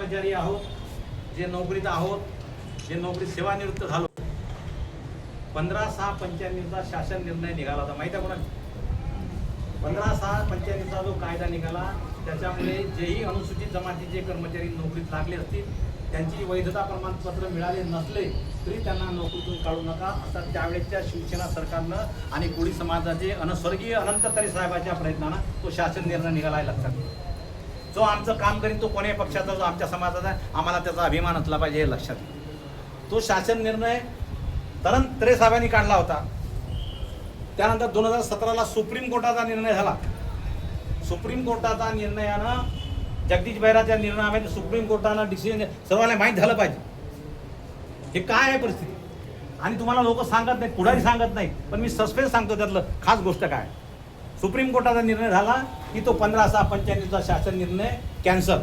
कर्मचारी आहोत, जे नोकरीत आहोत, जे नोकरीत सेवानिवृत्त झालो, 15/6/95चा शासन निर्णय निघाला होता. माहिती आहे कोणाला? 15/6/95चा जो कायदा निघाला त्याच्यामुळे जेही अनुसूचित जमातीचे कर्मचारी नोकरीत लागले असतील त्यांची वैधता प्रमाणपत्र मिळाले नसले तरी त्यांना नोकरीतून काढू नका असा त्यावेळेच्या शिवसेना सरकारनं आणि कोळी समाजाचे स्वर्गीय अनंत तरे साहेबांच्या प्रयत्नानं तो शासन निर्णय निघाला आहे. लक्षात घ्या. जो आमचं काम करीन तो कोण्याही पक्षाचा, जो आमच्या समाजाचा आहे, आम्हाला त्याचा अभिमान असला पाहिजे हे लक्षात घ्या. तो शासन निर्णय अनंत तरे साहेबांनी काढला होता. त्यानंतर 2017ला सुप्रीम कोर्टाचा निर्णय झाला. सुप्रीम कोर्टाचा निर्णयानं जगदीश बैराच्या निर्णयामध्ये सुप्रीम कोर्टानं डिसिजन सर्वांना माहीत झालं पाहिजे हे काय आहे परिस्थिती. आणि तुम्हाला लोक सांगत नाहीत, पुढारी सांगत नाहीत, पण मी सस्पेन्स सांगतो त्यातलं खास गोष्ट काय. सुप्रीम कोर्टाचा निर्णय झाला की तो 15/6/95चा शासन निर्णय कॅन्सल.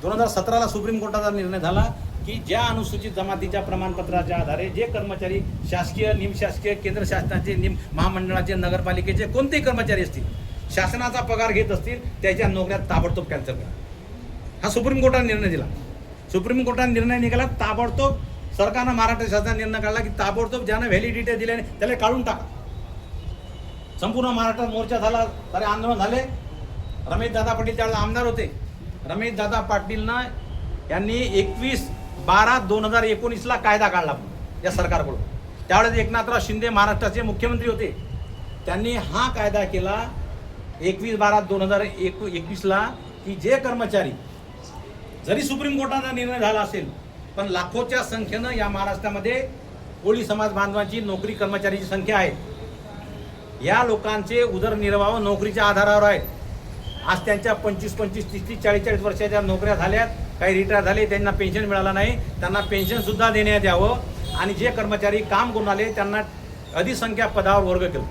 2017ला सुप्रीम कोर्टाचा निर्णय झाला की ज्या अनुसूचित जमातीच्या प्रमाणपत्राच्या आधारे जे कर्मचारी शासकीय, निमशासकीय, केंद्र शासनाचे, महामंडळाचे, नगरपालिकेचे कोणतेही कर्मचारी असतील, शासनाचा पगार घेत असतील, त्याच्या नोकऱ्या ताबडतोब कॅन्सल करा. हा सुप्रीम कोर्टाने निर्णय दिला. सुप्रीम कोर्टाने निर्णय निघाला, ताबडतोब सरकारनं महाराष्ट्र शासनाने निर्णय काढला की ताबडतोब ज्यानं व्हॅलिडिटी दिल्याने त्याला काढून टाका. संपूर्ण महाराष्ट्रात मोर्चा झाला, सारे आंदोलन झाले. रमेश दादा पाटील त्यावेळेस आमदार होते. रमेश दादा पाटीलनं यांनी 21/12/2019ला कायदा काढला या सरकारकडून. त्यावेळेस एकनाथराव शिंदे महाराष्ट्राचे मुख्यमंत्री होते. त्यांनी हा कायदा केला 21/12/2021ला की जे कर्मचारी, जरी सुप्रीम कोर्टाचा निर्णय झाला असेल पण लाखोच्या संख्येनं या महाराष्ट्रामध्ये कोळी समाज बांधवांची नोकरी कर्मचारीची संख्या आहे. या लोकांचे उदरनिर्वाह नोकरीच्या आधारावर आहेत. आज त्यांच्या 25, 30, 40 वर्षाच्या नोकऱ्या झाल्यात, काही रिटायर झाले, त्यांना पेन्शन मिळालं नाही, त्यांना पेन्शनसुद्धा देण्यात यावं. आणि जे कर्मचारी काम करून आले त्यांना अधिसंख्या पदावर वर्ग केलं.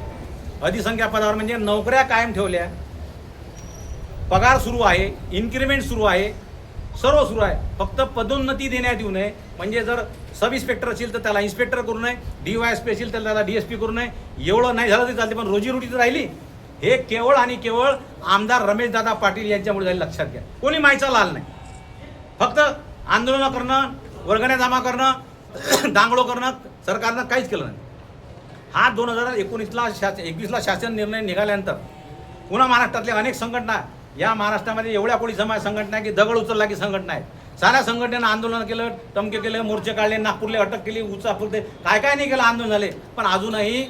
अधिसंख्या पदावर म्हणजे नोकऱ्या कायम ठेवल्या, पगार सुरू आहे, इन्क्रिमेंट सुरू आहे, सर्व सुरू आहे. फक्त पदोन्नती देण्यात येऊ नये. म्हणजे जर सब इन्स्पेक्टर असेल तर त्याला इन्स्पेक्टर करू नये, DYSP असेल तर त्याला DSP करू नये. एवढं नाही झालं तरी चालते, पण रोजीरोटी तर राहिली. हे केवळ आणि केवळ आमदार रमेशदादा पाटील यांच्यामुळे झाले. लक्षात घ्या. कोणी मायचा लाल नाही. फक्त आंदोलनं करणं, वर्गण्या जमा करणं, दांगडो करणं, सरकारनं काहीच केलं नाही. हा 2021ला शासन निर्णय निघाल्यानंतर पुन्हा महाराष्ट्रातल्या अनेक संघटना, या महाराष्ट्रामध्ये एवढ्या कोळी समाज संघटना आहे की दगड उचलला की संघटना आहे. साऱ्या संघटनेनं आंदोलन केलं, टमके केले, मोर्चे काढले, नागपूरला अटक केली, उचापूरते काय काय नाही केलं, आंदोलन झाले. पण अजूनही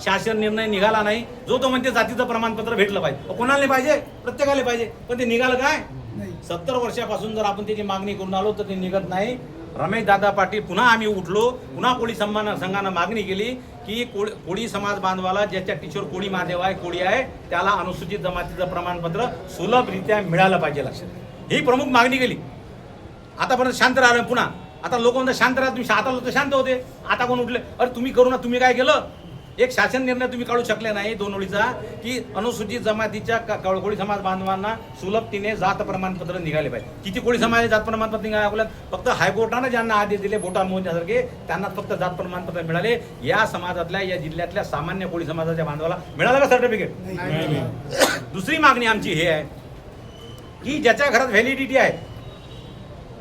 शासन निर्णय निघाला नाही. जो तो म्हणते जातीचं प्रमाणपत्र भेटलं पाहिजे. कोणाला नाही पाहिजे? प्रत्येकाला पाहिजे. पण ते निघालं काय? 70 वर्षापासून जर आपण त्याची मागणी करून आलो तर ते निघत नाही. रमेश दादा पाटील पुन्हा आम्ही उठलो, पुन्हा कोळी संघानं मागणी केली की कोळी समाज बांधवाला ज्याच्या टीचर कोळी महादेव आहे, कोळी आहे, त्याला अनुसूचित जमातीचं प्रमाणपत्र सुलभरित्या मिळालं पाहिजे. लक्षात. ही प्रमुख मागणी केली. आतापर्यंत शांत राहिलं. पुन्हा आता लोक म्हणतात शांत राहा तुम्ही. आता लोक शांत होते, आता कोण उठले? अरे तुम्ही करू ना. तुम्ही काय केलं? एक शासन निर्णय तुम्ही काढू शकले नाही 2 ओळीचा की अनुसूचित जमातीच्या कोळी समाज बांधवांना सुलभतेने जात प्रमाणपत्र निघाले पाहिजे. किती कोळी समाज जात प्रमाणपत्र निघाले? फक्त हायकोर्टानं ज्यांना आदेश दिले बोटा मोजण्यासारखे त्यांना फक्त जात प्रमाणपत्र मिळाले. या समाजातल्या, या जिल्ह्यातल्या सामान्य कोळी समाजाच्या बांधवाला मिळालं का सर्टिफिकेट? दुसरी मागणी आमची हे आहे की ज्याच्या घरात व्हॅलिडिटी आहे,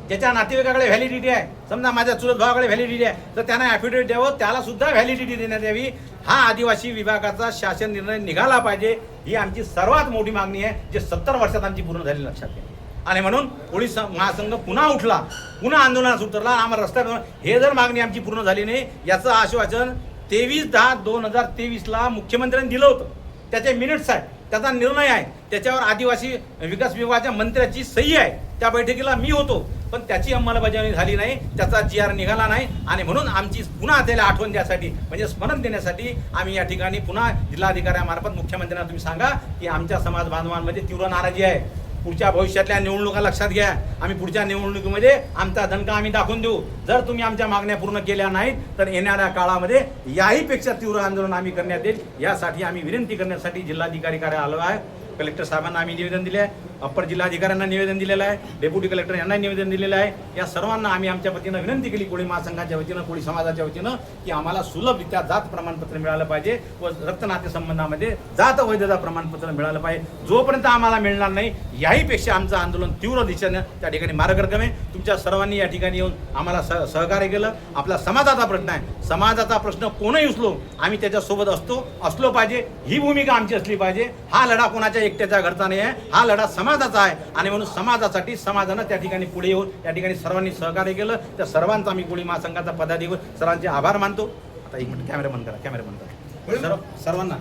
ज्याच्या नातेवाईकाकडे व्हॅलिडिटी आहे, समजा माझ्या चुलत भावाकडे व्हॅलिडिटी आहे, तर त्यांना ॲफिडेविट द्यावं, त्याला सुद्धा व्हॅलिडिटी देण्यात यावी. हा आदिवासी विभागाचा शासन निर्णय निघाला पाहिजे. ही आमची सर्वात मोठी मागणी आहे, जे 70 वर्षात आमची पूर्ण झाली. लक्षात घ्या. आणि म्हणून कोळी महासंघ पुन्हा उठला, पुन्हा आंदोलनात उतरला. आम्हाला रस्त्यावर हे जर मागणी आमची पूर्ण झाली नाही याचं आश्वासन 23/10/2023ला मुख्यमंत्र्यांनी दिलं होतं. त्याचे मिनिट्स आहेत, त्याचा निर्णय आहे, त्याच्यावर आदिवासी विकास विभागाच्या मंत्र्याची सही आहे. त्या बैठकीला मी होतो, पण त्याची अंमलबजावणी झाली नाही, त्याचा GR निघाला नाही. आणि म्हणून आमची पुन्हा त्याला आठवण द्यासाठी, म्हणजे स्मरण देण्यासाठी आम्ही या ठिकाणी पुन्हा जिल्हाधिकाऱ्यांमार्फत मुख्यमंत्र्यांना तुम्ही सांगा की आमच्या समाज बांधवांमध्ये तीव्र नाराजी आहे. पुढच्या भविष्यातल्या निवडणुका लक्षात घ्या. आम्ही पुढच्या निवडणुकीमध्ये आमचा दणका आम्ही दाखवून देऊ. जर तुम्ही आमच्या मागण्या पूर्ण केल्या नाहीत तर येणाऱ्या काळामध्ये याहीपेक्षा तीव्र आंदोलन आम्ही करण्यात येईल. यासाठी आम्ही विनंती करण्यासाठी जिल्हाधिकारी कार्यालय आलो आहे. कलेक्टर साहेबांना आम्ही निवेदन दिले आहे. अप्पर जिल्हाधिकाऱ्यांना निवेदन दिलेलं आहे, डेप्युटी कलेक्टर यांना निवेदन दिलेलं आहे. या सर्वांना आम्ही आमच्या वतीनं विनंती केली, कोळी महासंघाच्या वतीनं, कोळी समाजाच्या वतीनं, की आम्हाला सुलभरित्या जात प्रमाणपत्र मिळालं पाहिजे व रक्तनाते संबंधामध्ये जात वैधता प्रमाणपत्र मिळालं पाहिजे. जोपर्यंत आम्हाला मिळणार नाही, याहीपेक्षा आमचं आंदोलन तीव्र दिशेनं त्या ठिकाणी मार्गक्रम आहे. तुमच्या सर्वांनी या ठिकाणी येऊन आम्हाला सहकार्य केलं. आपला समाजाचा प्रश्न आहे, समाजाचा प्रश्न कोणही उचलो आम्ही त्याच्यासोबत असलो पाहिजे, ही भूमिका आमची असली पाहिजे. हा लढा कोणाच्या एकट्याच्या घरचा नाही आहे, हा लढा समाजाचा आहे. आणि म्हणून समाजासाठी समाजानं त्या ठिकाणी पुढे येऊन या ठिकाणी सर्वांनी सहकार्य केलं. त्या सर्वांचा आम्ही कोळी महासंघाचा पदाधिकारी सर्वांचे आभार मानतो. आता एक मिनिट कॅमेरा बंद करा, कॅमेरा बंद करा. सर्वांना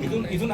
इथून